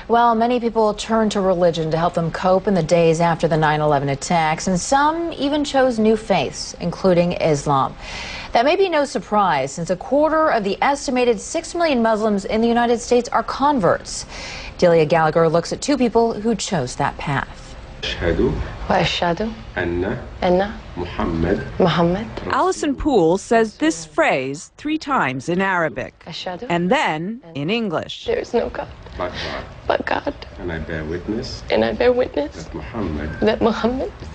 Well, many people turned to religion to help them cope in the days after the 9/11 attacks, and some even chose new faiths, including Islam. That may be no surprise, since a quarter of the estimated 6 million Muslims in the United States are converts. Delia Gallagher looks at two people who chose that path. Allison Poole says this phrase 3 times in Arabic, and then in English. There is no God but God. And I bear witness. That Muhammad is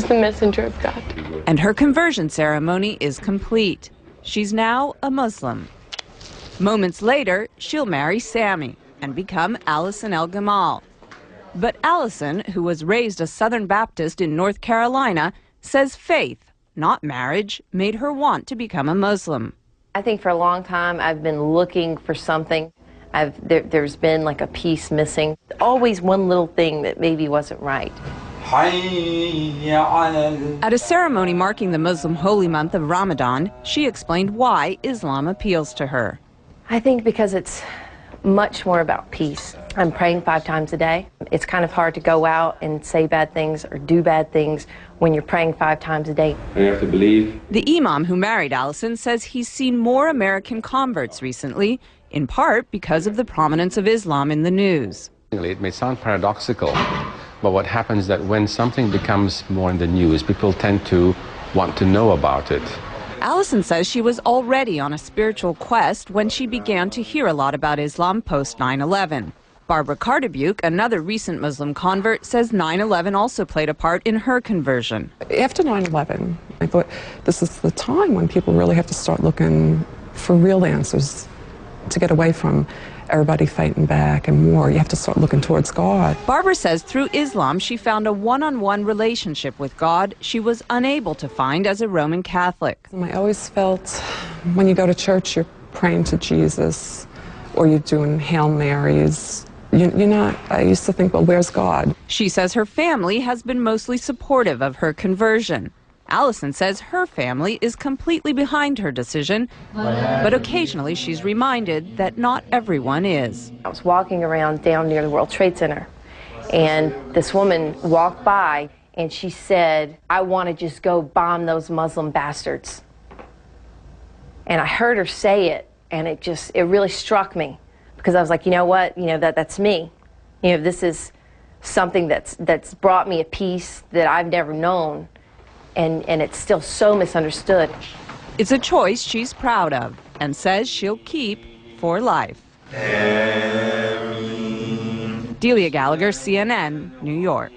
the messenger of God. And her conversion ceremony is complete. She's now a Muslim. Moments later, she'll marry Sammy and become Allison El Gamal. But Allison, who was raised a Southern Baptist in North Carolina, says faith, not marriage, made her want to become a Muslim. I think for a long time I've been looking for something. There's been like a piece missing. Always one little thing that maybe wasn't right. At a ceremony marking the Muslim holy month of Ramadan, she explained why Islam appeals to her. I think because it's much more about peace. I'm praying 5 times a day. It's kind of hard to go out and say bad things or do bad things when you're praying 5 times a day. And you have to believe. The imam who married Allison says he's seen more American converts recently, in part because of the prominence of Islam in the news. It may sound paradoxical, but what happens is that when something becomes more in the news, people tend to want to know about it. Allison says she was already on a spiritual quest when she began to hear a lot about Islam post 9/11. Barbara Cardebuke, another recent Muslim convert, says 9/11 also played a part in her conversion. After 9/11, I thought this is the time when people really have to start looking for real answers to get away from everybody fighting back and war. You have to start looking towards God. Barbara says through Islam she found a one-on-one relationship with God she was unable to find as a Roman Catholic. I always felt when you go to church you're praying to Jesus or you're doing Hail Marys. You're not, I used to think, well, where's God? She says her family has been mostly supportive of her conversion. Allison says her family is completely behind her decision, but occasionally she's reminded that not everyone is. I was walking around down near the World Trade Center, and this woman walked by, and she said, "I want to just go bomb those Muslim bastards." And I heard her say it, and it really struck me, because I was like, you know what, that's me. This is something that's brought me a peace that I've never known. And it's still so misunderstood. It's a choice she's proud of and says she'll keep for life. Delia Gallagher, CNN, New York.